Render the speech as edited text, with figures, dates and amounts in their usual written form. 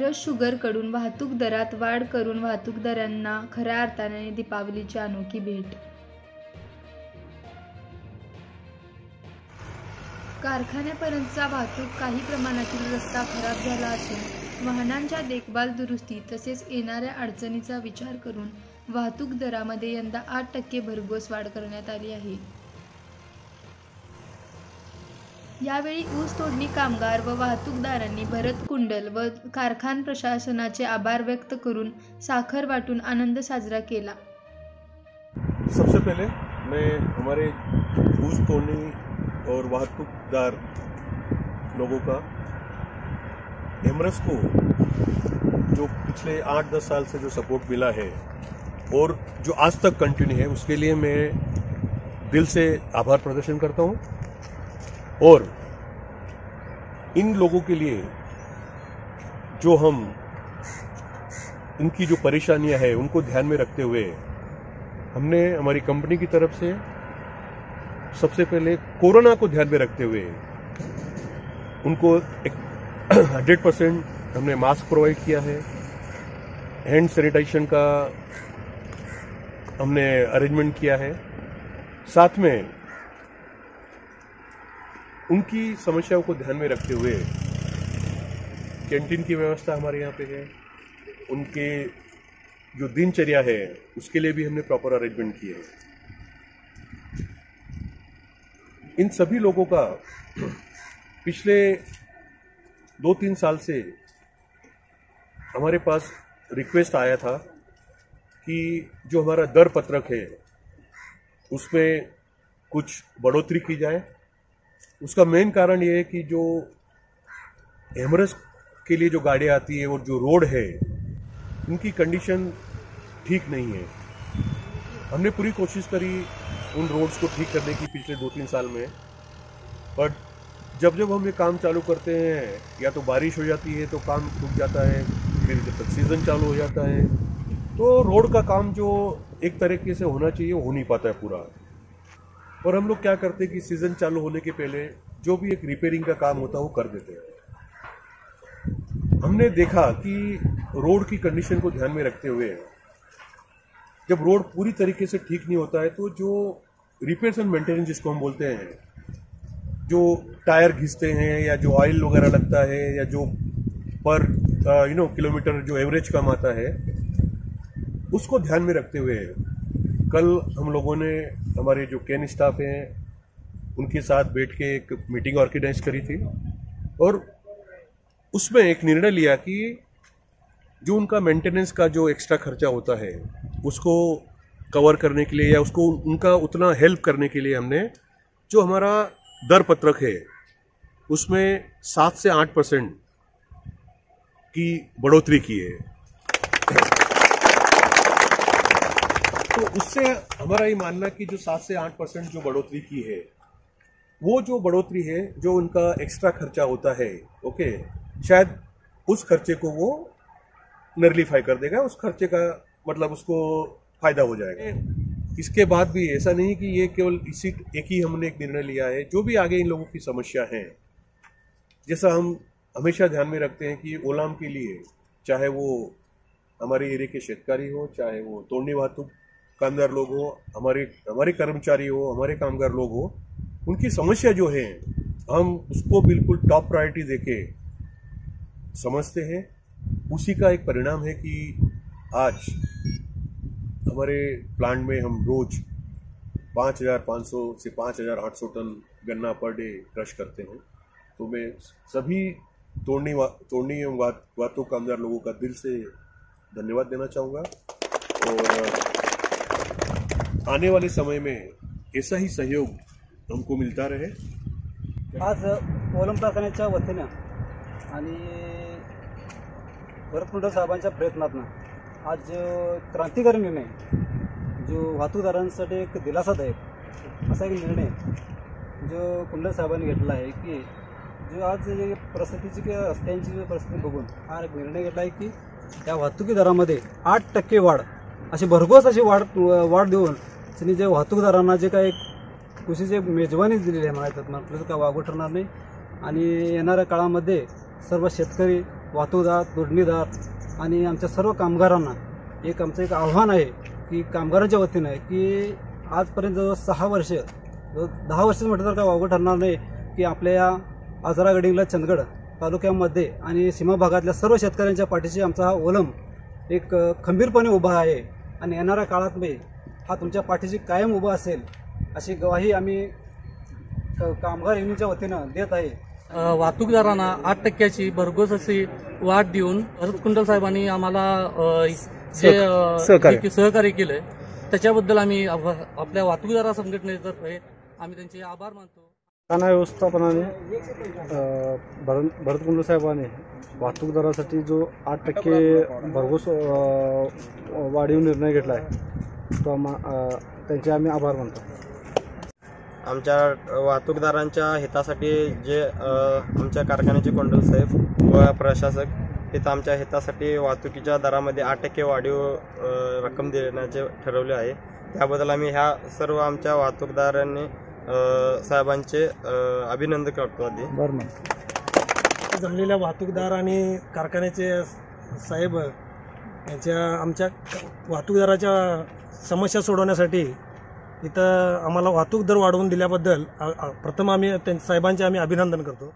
नीरज शुगरकडून वाहतूक दरात वाढ करून वाहतूकदारांना खऱ्या अर्थाने दीपावलीची अनोखी भेट. कारखान्यापर्यंतचा वाहतूक काही प्रमाणातील रस्ता खराब झाला असून वाहनांच्या देखभाल दुरुस्ती तसेच येणाऱ्या अडचणीचा विचार करून वाहतूक दरामध्ये यंदा 8% भरघोस वाढ करण्यात आली आहे. यावेळी ऊस तोडणी कामगार व वाहतूकदारांनी भरत कुंडल व कारखाना प्रशासनाचे आभार व्यक्त करून साखर वाटून आनंद साजरा केला. सबसे पहले मैं हमारे ऊस तोड़नी और वाहतूकदार लोगों का एमरस को जो पिछले 8-10 साल से जो सपोर्ट मिला है और जो आज तक कंटिन्यू है उसके लिए मैं दिल से आभार प्रदर्शन करता हूं. और इन लोगों के लिए जो हम इनकी जो परेशानियां हैं उनको ध्यान में रखते हुए हमने हमारी कंपनी की तरफ से सबसे पहले कोरोना को ध्यान में रखते हुए उनको 100% हमने मास्क प्रोवाइड किया है. हैंड सैनिटाइजेशन का हमने अरेंजमेंट किया है. साथ में उनकी समस्याओं को ध्यान में रखते हुए कैंटीन की व्यवस्था हमारे यहाँ पे है. उनके जो दिनचर्या है उसके लिए भी हमने प्रॉपर अरेंजमेंट किए हैं. इन सभी लोगों का पिछले 2-3 साल से हमारे पास रिक्वेस्ट आया था कि जो हमारा दर पत्रक है उसमें कुछ बढ़ोतरी की जाए. उसका मेन कारण ये है कि जो एमरस के लिए जो गाड़ियाँ आती है और जो रोड है उनकी कंडीशन ठीक नहीं है. हमने पूरी कोशिश करी उन रोड्स को ठीक करने की पिछले 2-3 साल में, बट जब जब हम ये काम चालू करते हैं या तो बारिश हो जाती है तो काम रुक जाता है, फिर जब तक सीज़न चालू हो जाता है तो रोड का काम जो एक तरीके से होना चाहिए वो हो नहीं पाता है पूरा. और हम लोग क्या करते हैं कि सीज़न चालू होने के पहले जो भी एक रिपेयरिंग का काम होता है वो कर देते हैं. हमने देखा कि रोड की कंडीशन को ध्यान में रखते हुए जब रोड पूरी तरीके से ठीक नहीं होता है तो जो रिपेयर्स एंड मेंटेनेंस जिसको हम बोलते हैं, जो टायर घिसते हैं या जो ऑयल वगैरह लगता है या जो पर किलोमीटर जो एवरेज कम आता है, उसको ध्यान में रखते हुए कल हम लोगों ने हमारे जो कैन स्टाफ हैं उनके साथ बैठ के एक मीटिंग ऑर्गेनाइज करी थी और उसमें एक निर्णय लिया कि जो उनका मेंटेनेंस का जो एक्स्ट्रा खर्चा होता है उसको कवर करने के लिए या उसको उनका उतना हेल्प करने के लिए हमने जो हमारा दर पत्रक है उसमें 7 से 8% की बढ़ोतरी की है. तो उससे हमारा ये मानना कि जो 7 से 8% जो बढ़ोतरी की है वो जो बढ़ोतरी है जो उनका एक्स्ट्रा खर्चा होता है, ओके, शायद उस खर्चे को वो नर्लीफाई कर देगा, उस खर्चे का मतलब उसको फायदा हो जाएगा. इसके बाद भी ऐसा नहीं कि ये केवल इसी एक ही हमने एक निर्णय लिया है. जो भी आगे इन लोगों की समस्या है, जैसा हम हमेशा ध्यान में रखते हैं कि ओलाम के लिए चाहे वो हमारे एरिया के शेतकारी हो, चाहे वो तोड़नी वाहतूक कामगार लोग हो, हमारे कर्मचारी हो, हमारे कामगार लोग हो, उनकी समस्या जो है हम उसको बिल्कुल टॉप प्रायोरिटी देके समझते हैं. उसी का एक परिणाम है कि आज हमारे प्लांट में हम रोज 5,500 से 5,800 टन गन्ना पर डे क्रश करते हैं. तो मैं सभी तोड़नी एवं वाहतूक कामगार लोगों का दिल से धन्यवाद देना चाहूँगा और आने वाले समय में ऐसा ही सहयोग हमको मिलता रहे. आज ओलम कारखान्याच्या वतीनं आणि भरत कुंडल साहेबांच्या प्रयत्नातून आज क्रांतिकारी निर्णय जो वाहतूकदारांसाठी एक दिलासादायक असा एक निर्णय जो कुंडल साहेबांनी घेतला आहे की जो आज परिस्थितीची किंवा रस्त्यांची परिस्थिती बघून हा एक निर्णय घेतला आहे की त्या वाहतुकी दरामध्ये 8% वाढ अशी भरघोस अशी वाढ देऊन त्यांनी जे वाहतूकदारांना जे काही कृषीचे मेजवानी दिलेली आहे म्हणायचं का वागू ठरणार नाही. आणि येणाऱ्या काळामध्ये सर्व शेतकरी वाहतूकदार, तोडणीदार आणि आमच्या सर्व कामगारांना आमचं एक आव्हान आहे की कामगारांच्या वतीनं की आजपर्यंत जवळ 6 वर्ष 10 वर्ष म्हटलं तर काय वावगं ठरणार नाही की आपल्या या आजरा गडिंगला चंदगड तालुक्यामध्ये आणि सीमा भागातल्या सर्व शेतकऱ्यांच्या पाठीशी आमचा हा ओलम एक खंबीरपणे उभा आहे आणि येणाऱ्या काळात हा तुमच्या पाठीशी कायम उभा असेल अशी ग्वाही आम्ही कामगार युनियनच्या वतीनं देत आहे. वाहतूकदारांना 8% भरघोस अशी वाढ देऊन भरत कुंडल साहेबांनी आम्हाला सहकार्य केलंय त्याच्याबद्दल आम्ही आपल्या वाहतूकदार संघटनेतर्फे आम्ही त्यांचे आभार मानतो. कारखाना व्यवस्थापनाने भरत कुंडल साहेबांनी वाहतूकदारासाठी जो 8% भरघोस वाढीव निर्णय घेतला आहे तो त्यांचे आम्ही आभार मानतो. आमच्या वाहतूकदारांच्या हितासाठी जे आमच्या कारखान्याचे कोंडल साहेब व प्रशासक इथं आमच्या हितासाठी वाहतुकीच्या दरामध्ये 8% वाढीव रक्कम देण्याचे ठरवले आहे. त्याबद्दल आम्ही ह्या सर्व आमच्या वाहतूकदारांनी साहेबांचे अभिनंदन करतो. जमलेल्या वाहतूकदार आणि कारखान्याचे साहेब यांच्या आमच्या वाहतूकदाराच्या समस्या सोडवण्यासाठी इथं आम्हाला वाहतूक दर वाढवून दिल्याबद्दल प्रथम आम्ही साहेबांचे अभिनंदन करतो.